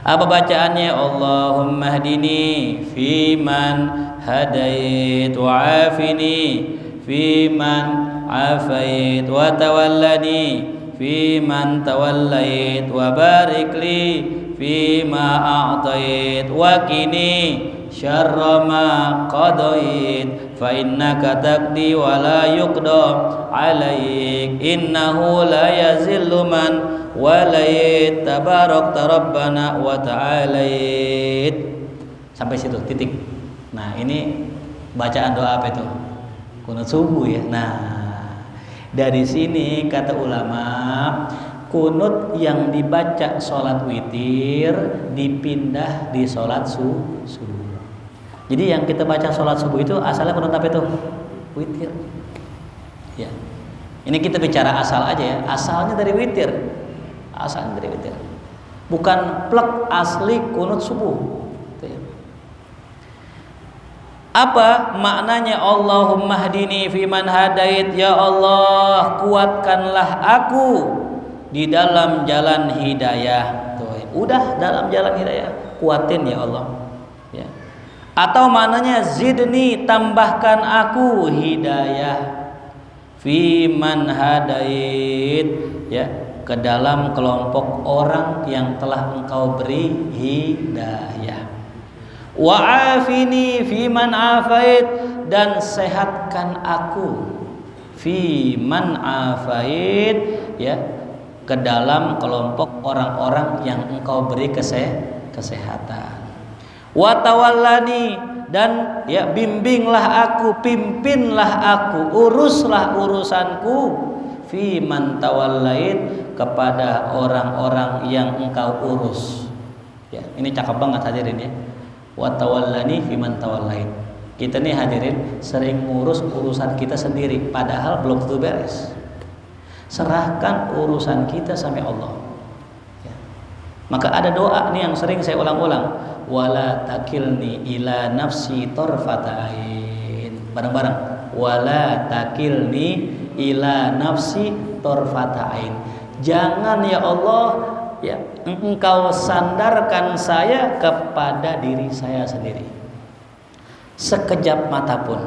Apa bacaannya? Allahumma hdini fiman hadait wa afini fiman afait wa tawallani fiman tawallait wa barik li fima a'tait wa qini syarra ma qadait fa innaka taqdi wa la yuqda alaik innahu la yazillu man walait tabarakta rabbana wa ta'alait. Sampai situ titik. Nah, ini bacaan doa apa itu? Kunut subuh ya. Nah, dari sini kata ulama, kunut yang dibaca sholat witir dipindah di sholat subuh. Jadi yang kita baca sholat subuh itu asalnya kunut apa itu? Witir. Ya. Ini kita bicara asal aja ya. Asalnya dari witir. Asalnya dari witir. Bukan plek asli kunut subuh. Apa maknanya Allahumma hdini fiman hadait? Ya Allah, kuatkanlah aku di dalam jalan hidayah. Tuh, udah dalam jalan hidayah, kuatin ya Allah. Ya. Atau maknanya zidni, tambahkan aku hidayah fiman hadait, ya, ke dalam kelompok orang yang telah Engkau beri hidayah. Wa'afini fiman afait, dan sehatkan aku fiman afait, ya, ke dalam kelompok orang-orang yang Engkau beri kesehatan. Wa tawallani, dan ya bimbinglah aku, pimpinlah aku, uruslah urusanku fiman tawallait, kepada orang-orang yang Engkau urus. Ya, ini cakep banget hadirin ya. Wa tawallani fiman tawallait. Kita nih hadirin sering ngurus urusan kita sendiri, padahal belum tentu beres. Serahkan urusan kita sampai Allah. Ya. Maka ada doa nih yang sering saya ulang-ulang. Wala takilni ila nafsi tarfata ain. Bareng-bareng. Wala takilni ila nafsi tarfata ain. Jangan ya Allah, ya, Engkau sandarkan saya kepada diri saya sendiri sekejap mata pun.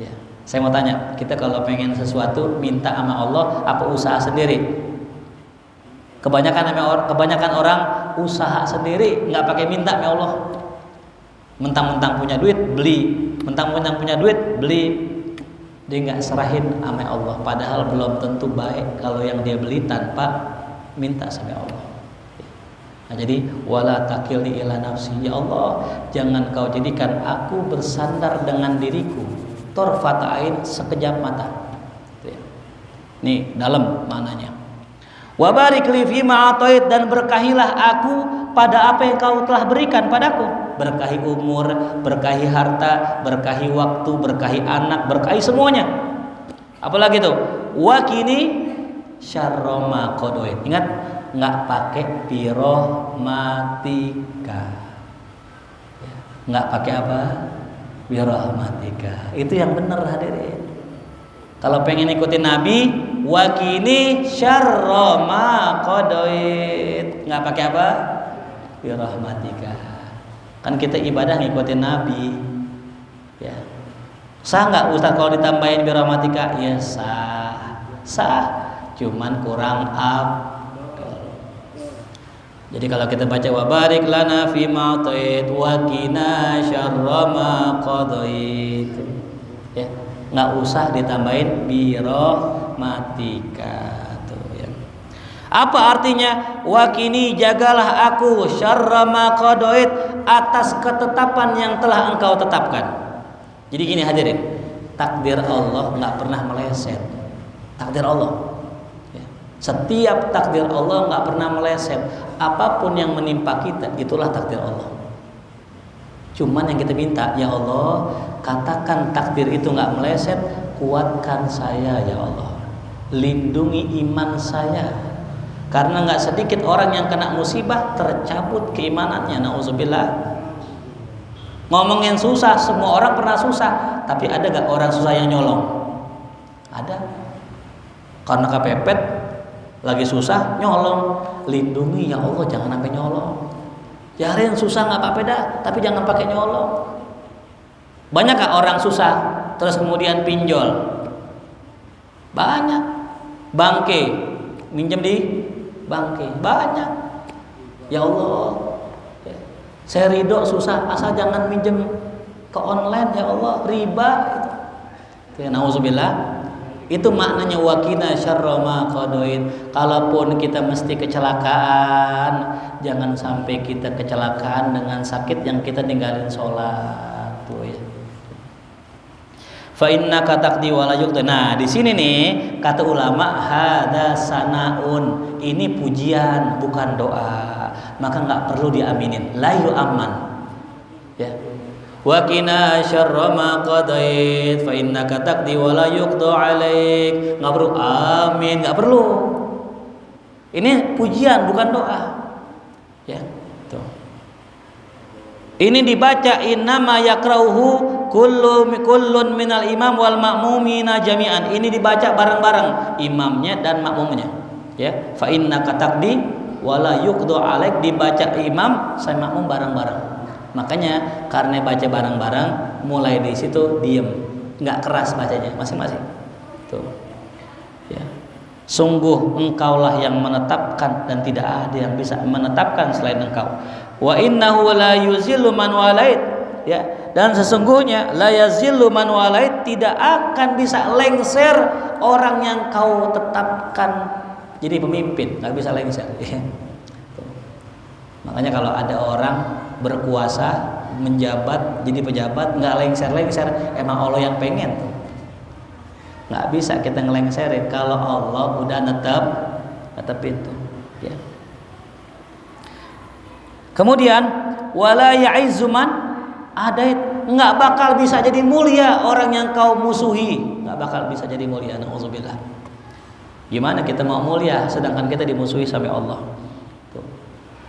Ya. Saya mau tanya, kita kalau pengen sesuatu minta sama Allah apa usaha sendiri? Kebanyakan orang usaha sendiri, nggak pakai minta sama Allah. Mentang-mentang punya duit beli, mentang-mentang punya duit beli, dia nggak serahin sama Allah. Padahal belum tentu baik kalau yang dia beli tanpa minta sama Allah. Nah, jadi wala takilni ila nafsi, ya Allah, jangan Kau jadikan aku bersandar dengan diriku tarfata ain, sekejap mata. Nih dalam maknanya. Wa barik li fima atait, dan berkahilah aku pada apa yang Kau telah berikan padaku. Berkahi umur, berkahi harta, berkahi waktu, berkahi anak, berkahi semuanya. Apalagi tuh? Wa kini syarra ma qadait. Ingat, nggak pakai birahmatika, nggak pakai apa? Birahmatika. Itu yang benar hadirin. Kalau pengen ikutin Nabi, wakini syarra ma qadait, nggak pakai apa? Birahmatika. Kan kita ibadah ngikutin Nabi, ya. Sah nggak Ustaz kalau ditambahin birahmatika? Ya sah, cuman kurang up. Jadi kalau kita baca wa barik lana fi ma tait wa qina syarra ma qadait, ya, enggak usah ditambahin birahmatika tuh ya. Apa artinya? Wa qini, jagalah aku syarra ma qadait, atas ketetapan yang telah Engkau tetapkan. Jadi gini hadirin, takdir Allah enggak pernah meleset. Takdir Allah, setiap takdir Allah nggak pernah meleset. Apapun yang menimpa kita, itulah takdir Allah. Cuman yang kita minta, ya Allah, katakan takdir itu nggak meleset, kuatkan saya ya Allah, lindungi iman saya. Karena nggak sedikit orang yang kena musibah tercabut keimanannya, nauzubillah. Ngomongin susah, semua orang pernah susah, tapi ada nggak orang susah yang nyolong? Ada. Karena kepepet Lagi susah nyolong, lindungi ya Allah jangan sampai nyolong. Yarin susah nggak apa-apa dah, tapi jangan pakai nyolong. Banyak gak orang susah terus kemudian pinjol? Banyak. Bangke, minjem di bangke, banyak. Ya Allah, saya ridho susah, asal jangan minjem ke online ya Allah, riba itu. Ya, nauzubillah. Itu maknanya wakina syarra ma qadain. Kalaupun kita mesti kecelakaan, jangan sampai kita kecelakaan dengan sakit yang kita tinggalin sholat. Tuh ya. Fa innaka taqdi wa la yuqda. Nah, di sini nih kata ulama hada sanaun. Ini pujian bukan doa. Maka enggak perlu diaminin. La yu'amman. Ya. Wa qina syarra ma qadait fa innaka taqdi wa la yuqda 'alaik. Enggak perlu amin, enggak perlu. Ini pujian bukan doa. Ya, tuh. Ini dibaca innama yakrauhu kullun minal imam wal ma'mumina jami'an. Ini dibaca bareng-bareng imamnya dan makmumnya. Ya, fa innaka taqdi wa la yuqda 'alaik dibaca imam sama makmum bareng-bareng. Makanya karena baca bareng-bareng, mulai di situ diem, nggak keras bacanya masing-masing. Tuh, ya. Sungguh engkaulah yang menetapkan dan tidak ada yang bisa menetapkan selain engkau. Wa innahu la yuzillu man walait. Ya, dan sesungguhnya la yazillu man walait, tidak akan bisa lengser orang yang kau tetapkan jadi pemimpin, nggak bisa lengser. Ya. Makanya kalau ada orang berkuasa, menjabat, jadi pejabat, nggak lengser-lengser, emang Allah yang pengen tuh. Nggak bisa kita ngelengserin kalau Allah udah netepin tuh. Ya. Kemudian wala ya'izzu man adait, nggak bakal bisa jadi mulia orang yang kau musuhi, nggak bakal bisa jadi mulia. Nauzubillah. Gimana kita mau mulia sedangkan kita dimusuhi sampai Allah?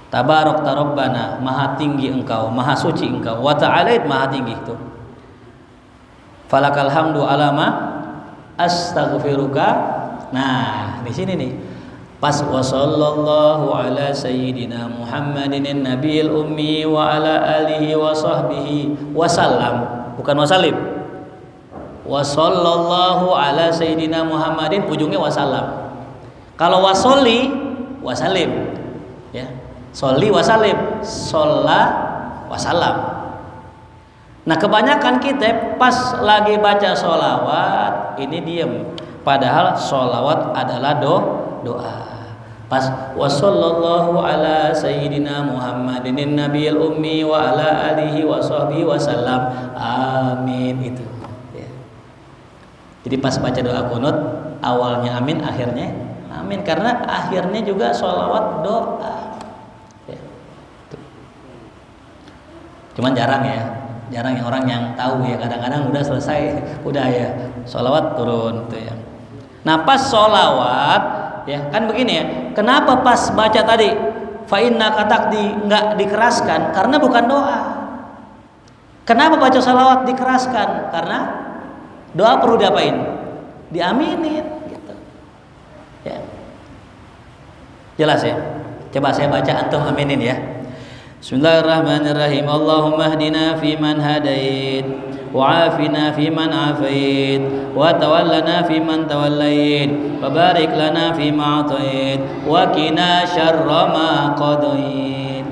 Tabarak Rabbana, maha tinggi engkau, maha suci engkau, wa ta'alait, maha tinggi itu. Falakal hamdu alama astaghfiruka. Nah, di sini nih. Pas wa sallallahu ala sayyidina Muhammadin nabiyil ummi wa ala alihi wa sahbihi wasallam, bukan wasallim. Wa sallallahu ala sayyidina Muhammadin ujungnya wasallam. Kalau wasolli wasallim, ya. Sholli wasallim, sholla wasallam. Nah, kebanyakan kita pas lagi baca sholawat ini diem, padahal sholawat adalah doa. Pas wassallallahu ala sayyidina Muhammadin nabiyil ummi wa ala alihi wa sahbihi wasallam, amin itu. Ya. Jadi pas baca doa kunut awalnya amin, akhirnya amin, karena akhirnya juga sholawat doa. Cuman jarang yang orang yang tahu ya, kadang-kadang udah selesai, udah ya sholawat turun tuh ya. Nah pas sholawat ya kan begini ya, kenapa pas baca tadi fa innaka taqdi nggak dikeraskan? Karena bukan doa. Kenapa baca sholawat dikeraskan? Karena doa perlu diapain? Diaminin gitu. Ya. Jelas ya? Coba saya baca, antum aminin ya. Bismillahirrahmanirrahim. Allahumma hdina fiman hadait, wa afina fiman afait, wa tawallana fiman tawallait, wa barik lana fima atait, wa qina syarra ma qadait.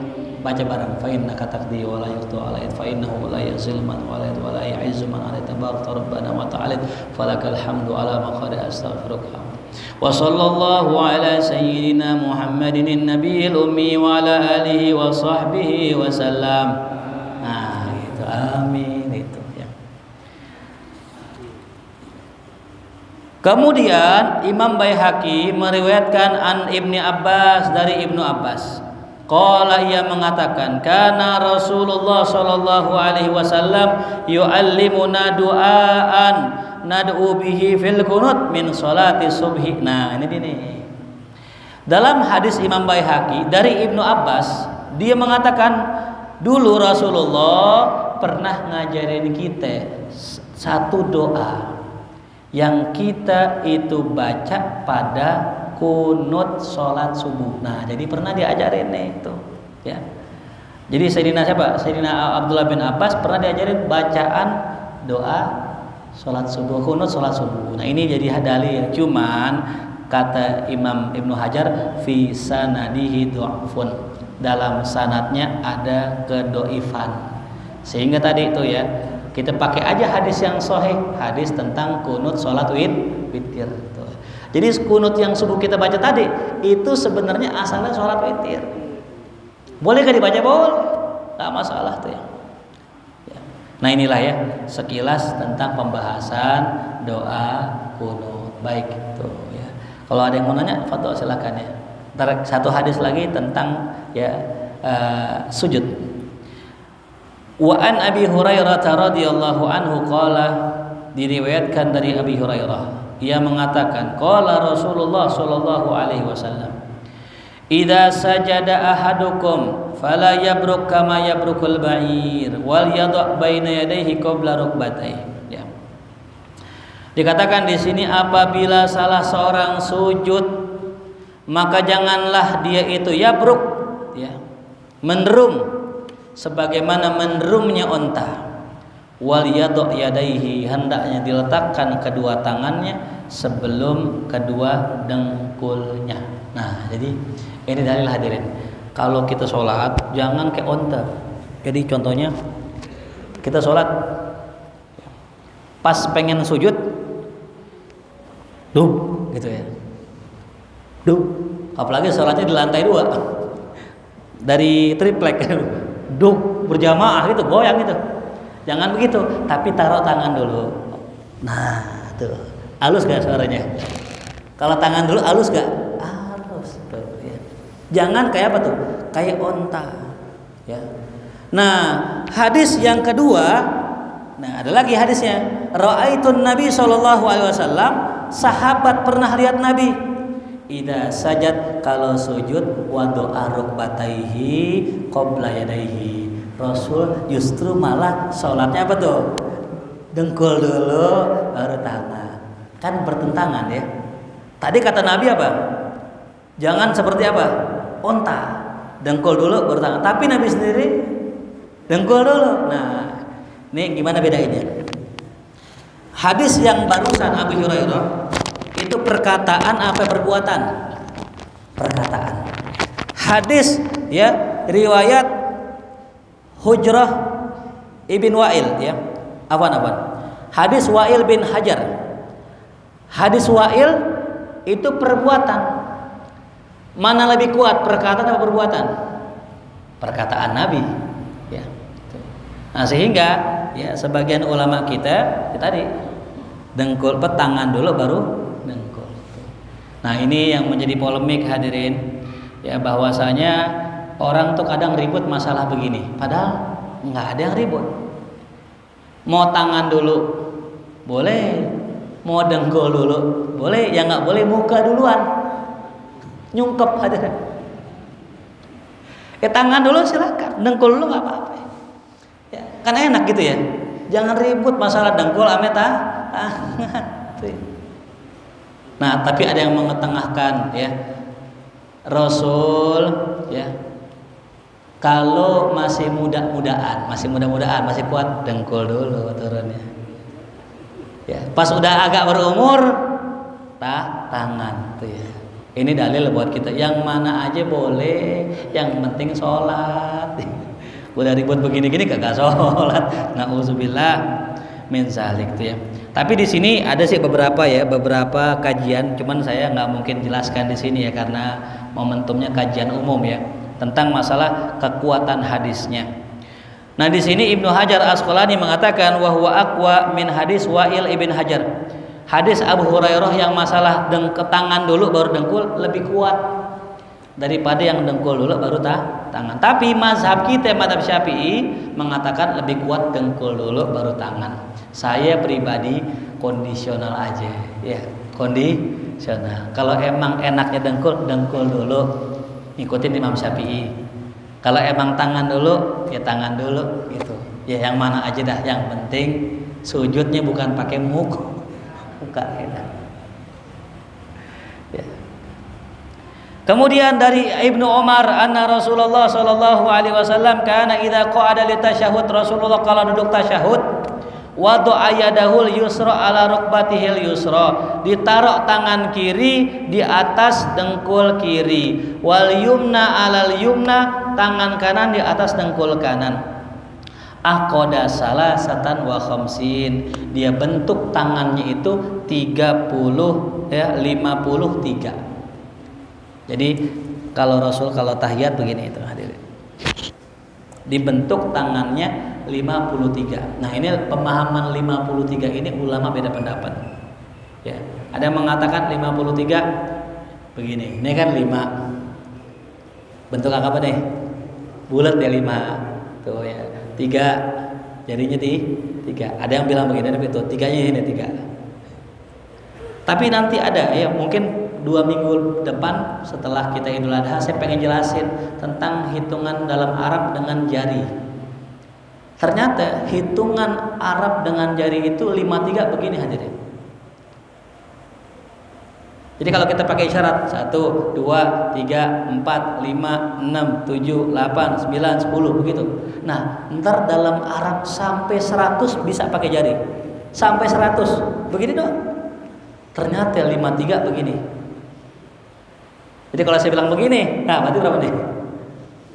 Baca bareng. Fa innaka taqdi wa la yuqda 'alaik, fa innahu la yazillu man walait wa la ya'izzu man 'alait. Tabarakta rabbana wa ta'ala, falakal hamdu 'ala ma qad astaghfiruka. Wa sallallahu ala sayyidina Muhammadin nabiyil ummi wa ala alihi wa sahbihi wa sallam. Nah, gitu. Amin itu ya. Kemudian Imam Baihaqi meriwayatkan an Ibni Abbas, dari Ibnu Abbas. Qala, ia mengatakan, kana Rasulullah sallallahu alaihi wasallam yu'allimuna du'aan nad'u bihi fil qunut min salati subhi. Nah, ini. Dalam hadis Imam Baihaqi dari Ibnu Abbas, dia mengatakan dulu Rasulullah pernah ngajarin kita satu doa yang kita itu baca pada kunut sholat subuh. Nah, jadi pernah diajarin nih itu, ya. Jadi Sayyidina siapa? Sayyidina Abdullah bin Abbas pernah diajarin bacaan doa sholat subuh, kunut sholat subuh. Nah, ini jadi dalil. Cuman kata Imam Ibnu Hajar fi sanadihi du'fun, dalam sanadnya ada kedoifan. Sehingga tadi itu ya, kita pakai aja hadis yang sahih, hadis tentang kunut sholat witir. Jadi kunut yang subuh kita baca tadi itu sebenarnya asalnya sholat witir. Boleh gak dibaca? Boleh, nggak masalah tuh ya. Nah inilah ya sekilas tentang pembahasan doa kunut. Baik itu ya. Kalau ada yang mau nanya, fadhol silakan ya. Ntar satu hadis lagi tentang ya sujud. Wa an Abi Hurairah radhiyallahu anhu qala, diriwayatkan dari Abi Hurairah, ia mengatakan qala Rasulullah sallallahu alaihi wasallam, idza sajada ahadukum fala yabruk kama yabrukul ba'ir wal yadha baina yadayhi qabla rukbatayhi. Ya. Dikatakan di sini apabila salah seorang sujud, maka janganlah dia itu yabruk, ya, menderum sebagaimana menderumnya onta. Wal yadha yadayhi, hendaknya diletakkan kedua tangannya sebelum kedua dengkulnya. Nah, jadi ini dalil hadirin. Kalau kita sholat jangan kayak onta. Jadi contohnya kita sholat pas pengen sujud, duh gitu ya, duh. Apalagi sholatnya di lantai 2 dari triplek, duh berjamaah gitu, goyang gitu. Jangan begitu, tapi taruh tangan dulu. Nah, tuh halus gak suaranya? Kalau tangan dulu halus gak? Halus tuh, ya. Jangan kayak apa tuh? Kayak onta, ya. Nah, hadis yang kedua, nah ada lagi hadisnya. Ra'aitun Nabi sallallahu alaihi wasallam, sahabat pernah lihat Nabi. Idza sajad, kalau sujud, wa do'a rukbataihi qabla yadaihi. Rasul justru malah sholatnya apa tuh? Dengkul dulu baru tangan. Kan bertentangan ya. Tadi kata Nabi apa? Jangan seperti apa? Onta. Dengkul dulu baru tangan. Tapi Nabi sendiri dengkul dulu. Nah, ini gimana bedainnya? Hadis yang barusan Abu Hurairah itu perkataan apa perbuatan? Perkataan. Hadis ya riwayat Hujrah ibn Wa'il ya. Apa? Hadis Wa'il bin Hajar. Hadis Wa'il itu perbuatan. Mana lebih kuat, perkataan atau perbuatan? Perkataan Nabi ya. Nah, sehingga ya sebagian ulama kita ya tadi dengkul tangan dulu baru dengkul. Nah, ini yang menjadi polemik hadirin ya, bahwasanya orang tuh kadang ribut masalah begini, padahal nggak ada yang ribut. Mau tangan dulu boleh, mau dengkul dulu boleh, yang nggak boleh muka duluan, nyungkep aja. Tangan dulu silakan, dengkul dulu nggak apa-apa. Ya, kan enak gitu ya. Jangan ribut masalah dengkul ame tangan. Nah, tapi ada yang mengetengahkan ya. Rasul ya, kalau masih muda-mudaan, masih kuat, dengkul dulu turunnya. Ya, pas udah agak berumur, tangan tuh ya. Ini dalil buat kita. Yang mana aja boleh, yang penting sholat. Udah ribut begini-gini kagak sholat. Nauzubillah min zalik tuh ya. Tapi di sini ada sih beberapa kajian, cuman saya nggak mungkin jelaskan di sini ya karena momentumnya kajian umum ya, tentang masalah kekuatan hadisnya. Nah, di sini Ibnu Hajar Asqalani mengatakan wahwa aqwa min hadis Wa'il ibn Hajar. Hadis Abu Hurairah yang masalah tangan dulu baru dengkul lebih kuat daripada yang dengkul dulu baru tangan. Tapi mazhab kita, mazhab Syafi'i, mengatakan lebih kuat dengkul dulu baru tangan. Saya pribadi kondisional aja ya, kondisional. Kalau emang enaknya dengkul dulu, ngikutin Imam Syafi'i. Kalau emang tangan dulu, ya tangan dulu gitu. Ya yang mana aja dah, yang penting sujudnya bukan pakai muka ya. Kemudian dari Ibnu Umar anna Rasulullah sallallahu alaihi wasallam kana idza qa'ada li tasyahhud, Rasulullah kalau duduk tasyahud wada'a yadahul yusra ala rukbatihil yusra, ditaruh tangan kiri di atas dengkul kiri, wal yumna alal yumna, tangan kanan di atas dengkul kanan. Aqada salasatan wa khamsin, dia bentuk tangannya itu 30 ya 53. Jadi kalau Rasul kalau tahiyat begini itu hadirin. Dibentuk tangannya 53. Nah, ini pemahaman 53 ini ulama beda pendapat. Ya, ada yang mengatakan 53 begini. Ini kan 5. Bentuk apa nih? Bulat ya 5. Tuh ya. 3 jadinya 3. Ada yang bilang begini, itu 3-nya ini 3. Tapi nanti ada ya mungkin 2 minggu depan setelah kita Idul Adha saya pengen jelasin tentang hitungan dalam Arab dengan jari. Ternyata hitungan Arab dengan jari itu 53 begini hadirin. Jadi kalau kita pakai isyarat 1, 2, 3, 4, 5, 6, 7, 8, 9, 10 begitu. Nah, ntar dalam Arab sampai 100 bisa pakai jari. Sampai 100 begini doang. Ternyata 53 begini. Jadi kalau saya bilang begini, nah berarti berapa nih?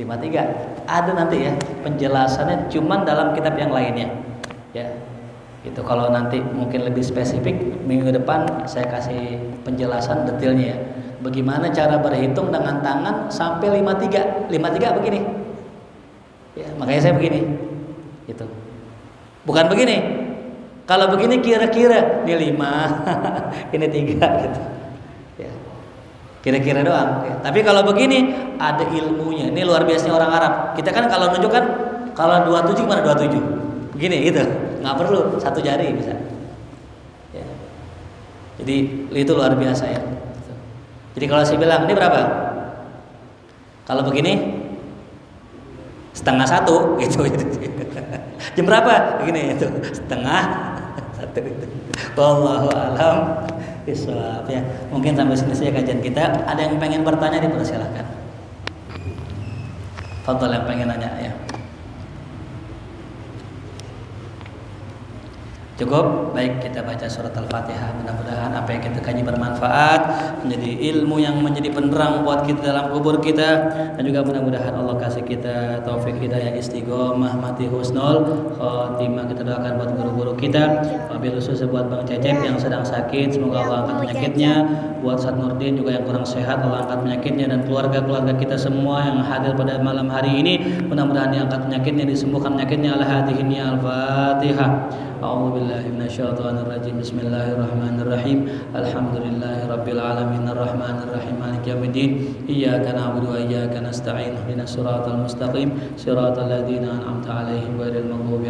53. Ada nanti ya penjelasannya, cuman dalam kitab yang lainnya. Ya, itu kalau nanti mungkin lebih spesifik minggu depan saya kasih penjelasan detailnya ya. Bagaimana cara berhitung dengan tangan sampai 53? 53 begini. Ya, makanya saya begini. Gitu. Bukan begini. Kalau begini kira-kira ini 5, ini 3 gitu. Ya. Kira-kira doang ya. Tapi kalau begini ada ilmunya. Ini luar biasanya orang Arab. Kita kan kalau nunjukkan kalau 27 gimana 27? Begini gitu. Nggak perlu 1 jari bisa. Ya. Jadi itu luar biasa ya. Jadi kalau saya bilang ini berapa? Kalau begini 1/2 gitu. Jam berapa? Begini itu 1/2 gitu. Wallahu alam. Bismillah ya. Mungkin sampai sini saja kajian kita. Ada yang pengen bertanya dipersilakan. Fadhal yang pengen nanya ya. Cukup, baik kita baca surat Al-Fatihah. Mudah-mudahan apa yang kita kaji bermanfaat, menjadi ilmu yang menjadi penerang buat kita dalam kubur kita, dan juga mudah-mudahan Allah kasih kita taufik hidayah istiqomah mati husnul khotimah. Kita doakan buat guru-guru kita, wabil khusus buat Bang Cecep yang sedang sakit, semoga Allah angkat penyakitnya. Buat Ustaz Nurdin juga yang kurang sehat, Allah angkat penyakitnya, dan keluarga-keluarga kita semua yang hadir pada malam hari ini, mudah-mudahan diangkat penyakitnya, disembuhkan penyakitnya. Al-Fatihah. A'udzubillahi minasyaitonirrajim. Bismillahirrahmanirrahim. Alhamdulillahirabbil alamin arrahmanir rahim maliki yaumiddin. Iyyaka na'budu wa iyyaka nasta'in. Ihdinas siratal mustaqim. Siratal ladzina an'amta 'alaihim ghairil maghdubi